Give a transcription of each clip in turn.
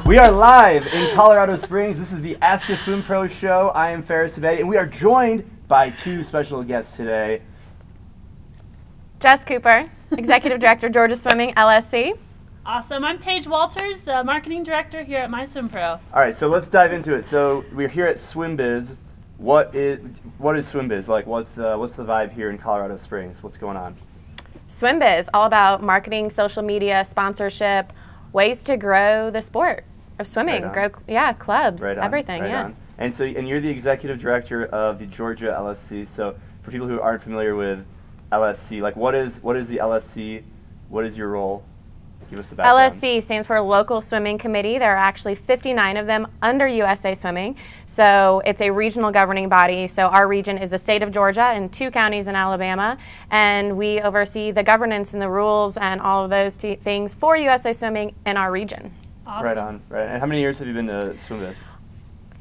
We are live in Colorado Springs. This is the AskASwimPro show. I am Ksebati, and we are joined by two special guests today. Jess Cooper, Executive Director, Georgia LSC. Awesome. I'm Paige Walters, the Marketing Director here at SwimBiz. All right, so let's dive into it. So we're here at SwimBiz. What is SwimBiz? Like, what's the vibe here in Colorado Springs? What's going on? SwimBiz, all about marketing, social media, sponsorship, ways to grow the sport of swimming, grow clubs, everything. And you're the Executive Director of the Georgia LSC. So for people who aren't familiar with LSC, like what is the LSC? What is your role? Give us the background. LSC stands for Local Swimming Committee. There are actually 59 of them under USA Swimming. So it's a regional governing body. So our region is the state of Georgia and 2 counties in Alabama. And we oversee the governance and the rules and all of those things for USA Swimming in our region. Awesome. Right on. And how many years have you been to SwimBiz?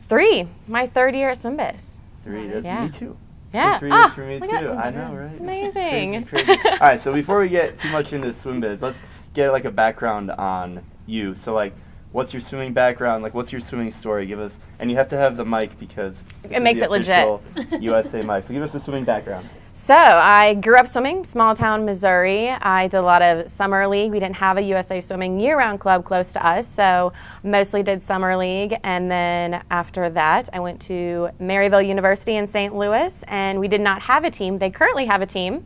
3. My 3rd year at SwimBiz. 3. Yeah. Me too. Yeah. 3 years for me too. I know, right? Amazing. Crazy. All right, so before we get too much into SwimBiz, let's get like a background on you. So like, what's your swimming background? Like, what's your swimming story? Give us, and you have to have the mic because it makes it legit. USA mic. So give us the swimming background. So I grew up swimming, small town Missouri. I did a lot of summer league. We didn't have a USA Swimming year-round club close to us, so mostly did summer league. And then after that, I went to Maryville University in St. Louis, and we did not have a team. They currently have a team,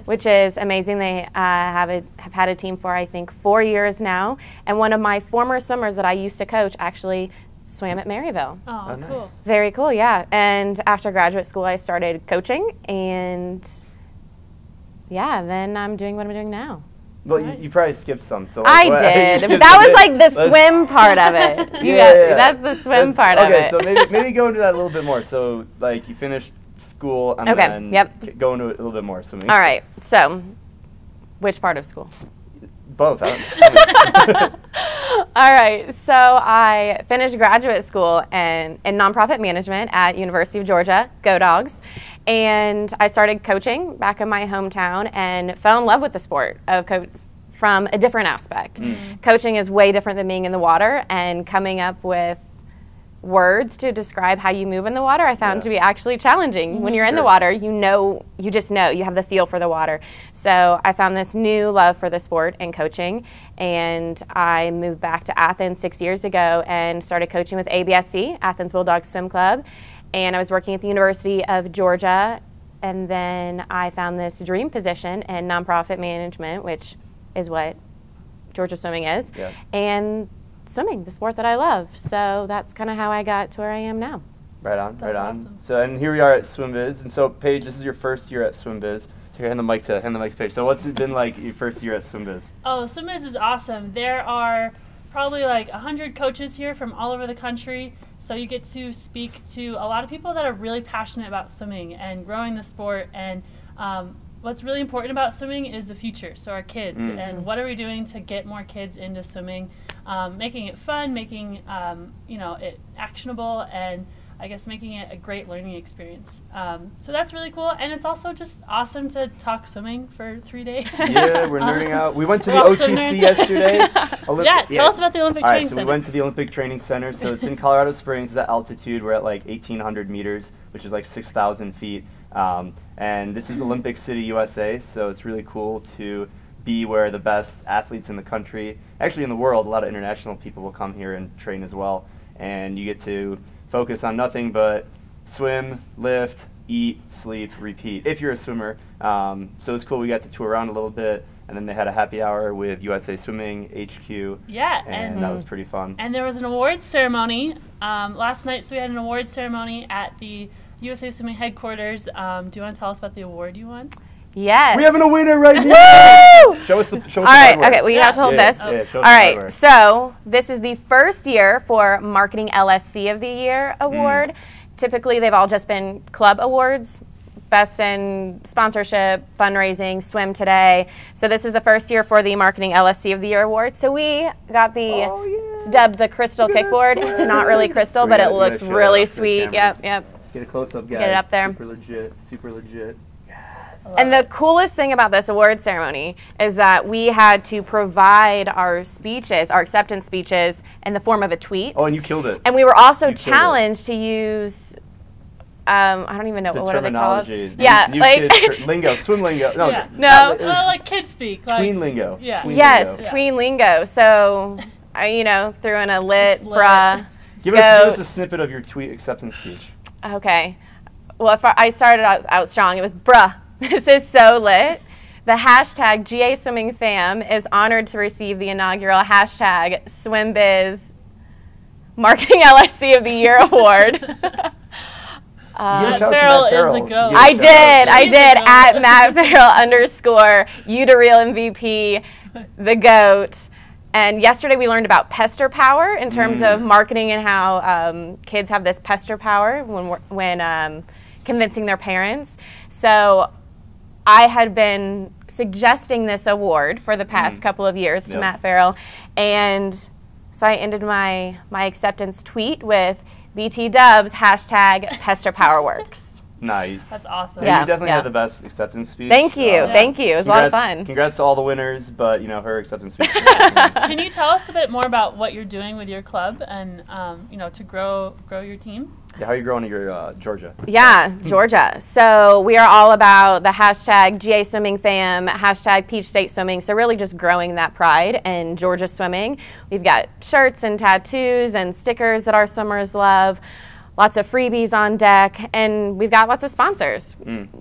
which is amazing. They have had a team for, I think, 4 years now. And one of my former swimmers that I used to coach actually swam at Maryville. Oh, cool. Nice. Very cool, yeah. And after graduate school, I started coaching, and yeah, then I'm doing what I'm doing now. Well, you probably skipped some. So like, I did. That was like the swim part of it. That's the swim part of it. Okay, so maybe go into that a little bit more. So like you finished school and then go into it a little bit more swimming. All right, so which part of school? Both. All right, so I finished graduate school in nonprofit management at University of Georgia, Go Dogs, and I started coaching back in my hometown and fell in love with the sport from a different aspect. Coaching is way different than being in the water, and coming up with words to describe how you move in the water I found to be actually challenging. When you're in the water, you just know, you have the feel for the water. So I found this new love for the sport and coaching, and I moved back to Athens 6 years ago and started coaching with ABSC, Athens Bulldogs Swim Club, and I was working at the University of Georgia, and then I found this dream position in nonprofit management, which is what Georgia Swimming is, and swimming, the sport that I love. So that's kind of how I got to where I am now. Right on. Awesome. So and here we are at SwimBiz, and so Paige, this is your first year at SwimBiz. So hand the mic to Paige. So what's it been like your first year at SwimBiz? Oh, SwimBiz is awesome. There are probably like 100 coaches here from all over the country. So you get to speak to a lot of people that are really passionate about swimming and growing the sport. And what's really important about swimming is the future, so our kids, and what are we doing to get more kids into swimming, making it fun, making it actionable, and I guess making it a great learning experience. So that's really cool, and it's also just awesome to talk swimming for 3 days. Yeah, we're nerding out. We went to the OTC yesterday. Tell us about the Olympic Training Center. We went to the Olympic Training Center. So it's in Colorado Springs. It's at altitude. We're at like 1,800 meters, which is like 6,000 feet. And this is Olympic City, USA, so it's really cool to be where the best athletes in the country, actually in the world, a lot of international people will come here and train as well. And you get to focus on nothing but swim, lift, eat, sleep, repeat, if you're a swimmer. So it's cool. We got to tour around a little bit, and then they had a happy hour with USA Swimming HQ. Yeah, and that was pretty fun. And there was an awards ceremony last night, so we had an awards ceremony at the USA Swimming headquarters. Do you want to tell us about the award you won? Yes. We have a winner right now. Show us the All right. Okay. Well, you have to hold this. Yeah, all right. So this is the first year for Marketing LSC of the Year award. Typically, they've all just been club awards. Best in sponsorship, fundraising, swim today. So this is the first year for the Marketing LSC of the Year award. So we got it's dubbed the Crystal Kickboard. It's not really crystal, but it looks really sweet. Yep. Get a close-up, guys. Get it up there. Super legit. Super legit. Yes. Yes. And the coolest thing about this award ceremony is that we had to provide our speeches, our acceptance speeches, in the form of a tweet. Oh, and you killed it. And we were also challenged to use, I don't even know, what are they called? Yeah, new like kid lingo, swim lingo. No, Yeah. No. Well, like kid speak. Like, tween lingo. Yeah. Tween yes, lingo. tween lingo. So, I, you know, threw in a lit, lit. bruh. Give us a snippet of your tweet acceptance speech. Okay. Well, if I started out strong. It was, bruh, this is so lit. The hashtag GASwimmingFam is honored to receive the inaugural hashtag SwimBiz Marketing LSC of the Year award. Matt Farrell is a goat. I He's did, a goat. at Matt Farrell _ you to real MVP, the GOAT. And yesterday we learned about pester power in terms of marketing and how kids have this pester power when convincing their parents. So I had been suggesting this award for the past couple of years to Matt Farrell. And so I ended my acceptance tweet with BT Dubs hashtag Pester Power Works. Nice. That's awesome. And you definitely had the best acceptance speech. Thank you. Thank you. It was a lot of fun. Congrats to all the winners, but you know, her acceptance speech. Can you tell us a bit more about what you're doing with your club and you know, to grow your team? Yeah, how are you growing in your Georgia? Yeah, Georgia. So we are all about the hashtag GASwimmingFam, hashtag Peach State Swimming. So really just growing that pride in Georgia swimming. We've got shirts and tattoos and stickers that our swimmers love. Lots of freebies on deck, and we've got lots of sponsors,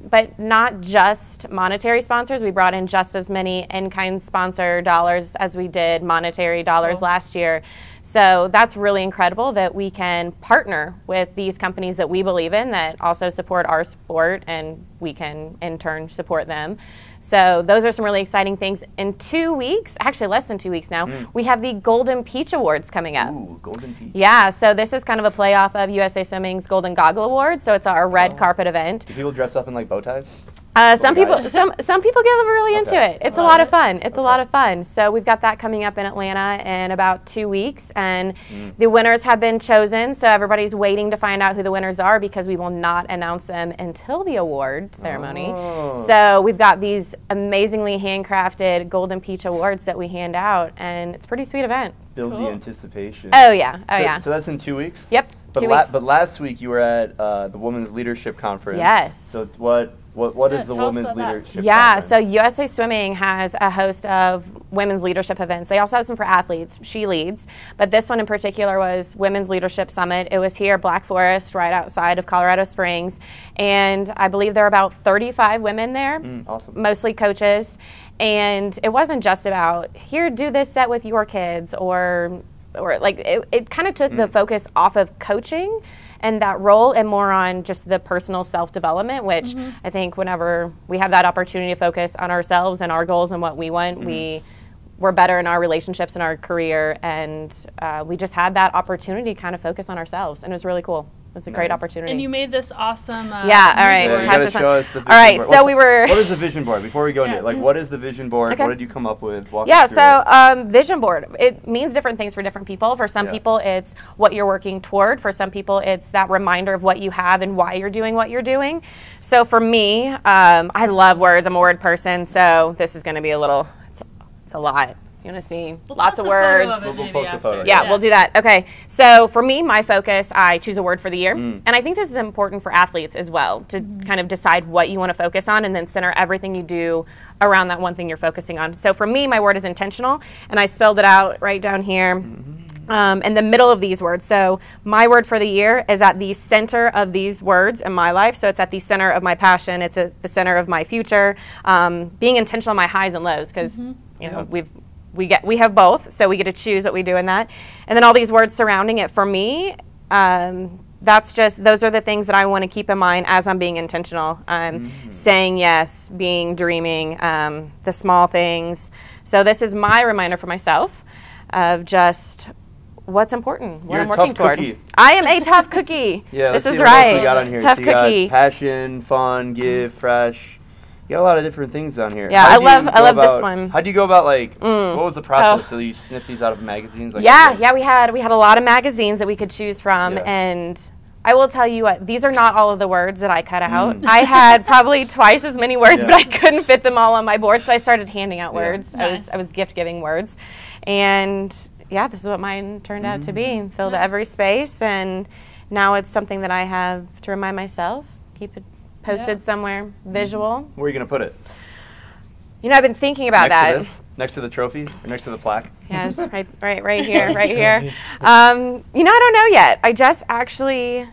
but not just monetary sponsors. We brought in just as many in-kind sponsor dollars as we did monetary dollars last year. So that's really incredible that we can partner with these companies that we believe in that also support our sport, and we can in turn support them. So those are some really exciting things. In 2 weeks, actually less than 2 weeks now, we have the Golden Peach Awards coming up. Ooh, Golden Peach. Yeah, so this is kind of a playoff of USA Swimming's Golden Goggle Awards. So it's our red carpet event. Do people dress up in like bow ties? Some people get really into it. It's a lot of fun. It's a lot of fun. So we've got that coming up in Atlanta in about 2 weeks, and the winners have been chosen. So everybody's waiting to find out who the winners are because we will not announce them until the award ceremony. So we've got these amazingly handcrafted Golden Peach Awards that we hand out, and it's a pretty sweet event. Build the anticipation. Oh yeah, oh yeah. So that's in 2 weeks? Yep, 2 weeks. But last week you were at the Women's Leadership Conference. Yes. So what is the Women's Leadership Conference? So USA Swimming has a host of women's leadership events. They also have some for athletes, She Leads, but this one in particular was Women's Leadership Summit. It was here, Black Forest, right outside of Colorado Springs, and I believe there were about 35 women there, awesome. Mostly coaches, and it wasn't just about, here, do this set with your kids, or like, it kind of took the focus off of coaching and that role and more on just the personal self-development, which I think whenever we have that opportunity to focus on ourselves and our goals and what we want, we're better in our relationships and our career, and we just had that opportunity to kind of focus on ourselves, and it was really cool. It was a great opportunity. And you made this awesome all right. You gotta show us the vision board. All right, so what is the vision board? Before we go into it, like, what is the vision board? Okay. What did you come up with? Walk us through it. Vision board, it means different things for different people. For some people, it's what you're working toward. For some people, it's that reminder of what you have and why you're doing what you're doing. So for me, I love words. I'm a word person, so this is going to be a little, it's a lot. You want to see lots of words? We'll post a photo. Yeah, we'll do that. Okay, so for me, my focus, I choose a word for the year. And I think this is important for athletes as well, to kind of decide what you want to focus on and then center everything you do around that one thing you're focusing on. So for me, my word is intentional, and I spelled it out right down here in the middle of these words. So my word for the year is at the center of these words in my life. So it's at the center of my passion. It's at the center of my future. Being intentional on my highs and lows, because you know, we have both, so we get to choose what we do in that. And then all these words surrounding it, for me, those are the things that I want to keep in mind as I'm being intentional. Saying yes, dreaming, the small things. So this is my reminder for myself of just what's important, what I'm working toward. Cookie. I am a tough cookie. Yeah, this is what right. Else we got on here. Tough so cookie. Got passion, fun, give, fresh. You got a lot of different things on here. Yeah, I love this one. How do you go about, like, what was the process? So you snip these out of magazines? Like yeah, we had a lot of magazines that we could choose from, and I will tell you what, these are not all of the words that I cut out. I had probably twice as many words, but I couldn't fit them all on my board, so I started handing out words. Nice. I was gift giving words. And yeah, this is what mine turned out to be. Filled every space, and now it's something that I have to remind myself, keep it posted somewhere, visual. Where are you going to put it? You know, I've been thinking about Next that. to this? Next to the trophy? Or next to the plaque? Yes, right here, right here. You know, I don't know yet. I just actually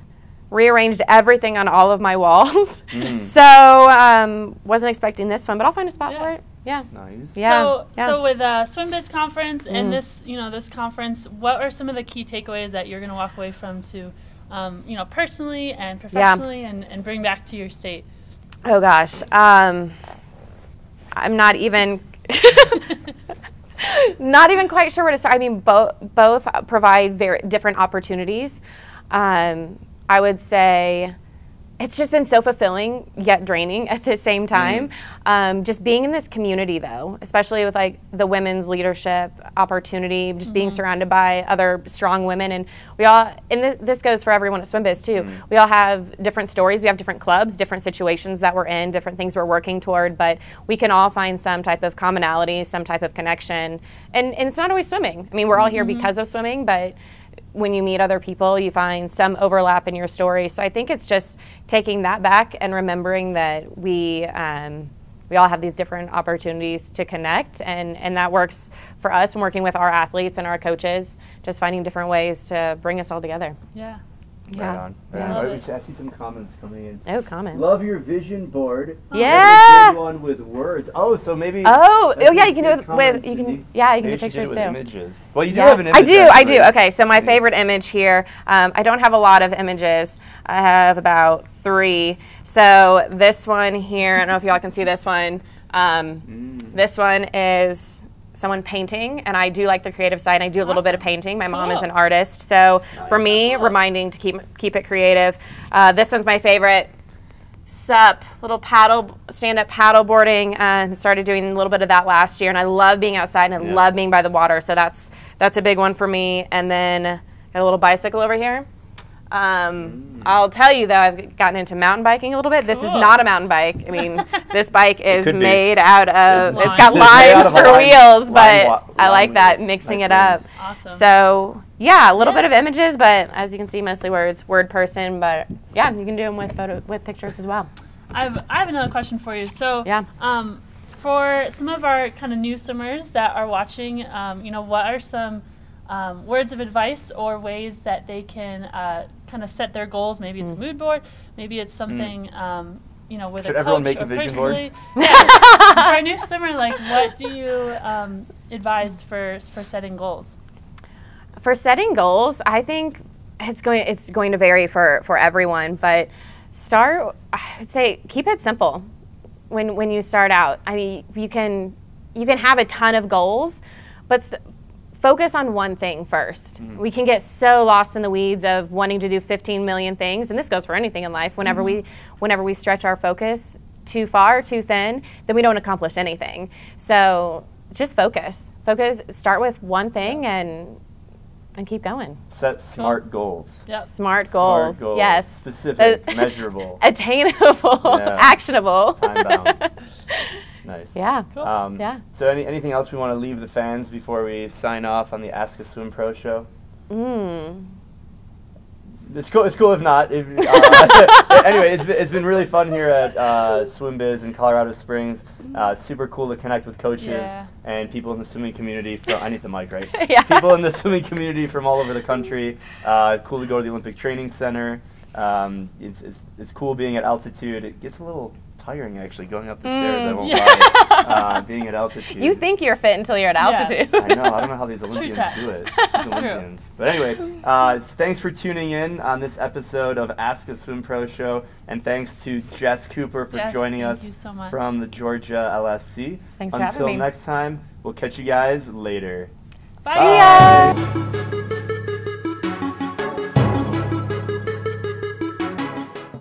rearranged everything on all of my walls. So wasn't expecting this one, but I'll find a spot for it. Yeah. Nice. Yeah. So with SwimBiz conference and this, this conference, what are some of the key takeaways that you're going to walk away from to, personally and professionally and bring back to your state? Oh gosh, I'm not even not even quite sure where to start. I mean, both provide very different opportunities. I would say it's just been so fulfilling yet draining at the same time. Just being in this community, though, especially with like the women's leadership opportunity, just being surrounded by other strong women, and we all, and this goes for everyone at SwimBiz too. We all have different stories, we have different clubs, different situations that we're in, different things we're working toward, but we can all find some type of commonality, some type of connection, and it's not always swimming. I mean, we're all here because of swimming, but when you meet other people, you find some overlap in your story. So I think it's just taking that back and remembering that we all have these different opportunities to connect, and that works for us when working with our athletes and our coaches, just finding different ways to bring us all together. Yeah. Right on. I see some comments coming in. Oh, comments. Love your vision board. Yeah. A good one with words. Oh, so maybe. Oh, yeah. You can do it with. You can. Yeah, you can do pictures too. Images. Well, you do have an image. I do. Okay, so my favorite image here. I don't have a lot of images. I have about 3. So this one here. I don't know if y'all can see this one. This one is someone painting, and I do like the creative side. I do a little bit of painting. My mom is an artist, so for me, reminding to keep it creative. This one's my favorite. SUP, little stand-up paddle boarding. Started doing a little bit of that last year, and I love being outside, and I love being by the water, so that's a big one for me. And then got a little bicycle over here. I'll tell you though, I've gotten into mountain biking a little bit. This is not a mountain bike. I mean, this bike is made out of, it's got lines for wheels, but I like that, mixing it up. Awesome. So yeah, a little bit of images, but as you can see, mostly words, word person, but yeah, you can do them with pictures as well. I have another question for you. So for some of our kind of new swimmers that are watching, what are some words of advice or ways that they can kind of set their goals? Maybe it's a mood board, maybe it's something with Should a coach everyone make or a vision personally. board? For a new swimmer, like what do you advise for setting goals? For setting goals, I think it's going to vary for everyone, but I would say keep it simple when you start out. I mean, you can have a ton of goals, but focus on one thing first. We can get so lost in the weeds of wanting to do 15 million things, and this goes for anything in life. Whenever we stretch our focus too far, too thin, then we don't accomplish anything. So just focus. Start with one thing and keep going. Set smart goals. Yep. Smart goals. Yes. Specific, measurable, attainable, actionable. Time bound. Nice. Yeah. Cool. So anything else we want to leave the fans before we sign off on the AskASwimPro show? It's cool if not. Anyway, it's been really fun here at SwimBiz in Colorado Springs. Super cool to connect with coaches and people in the swimming community. I need the mic, right? People in the swimming community from all over the country. Cool to go to the Olympic Training Center. It's cool being at altitude. It gets a little tiring actually going up the stairs. I won't lie. Being at altitude. You think you're fit until you're at altitude. I know. I don't know how these Olympians do it. These Olympians. But anyway, thanks for tuning in on this episode of Ask a SwimPro Show, and thanks to Jess Cooper for joining us from the Georgia LSC. Thanks for having me. Until next time, we'll catch you guys later. Bye. See ya.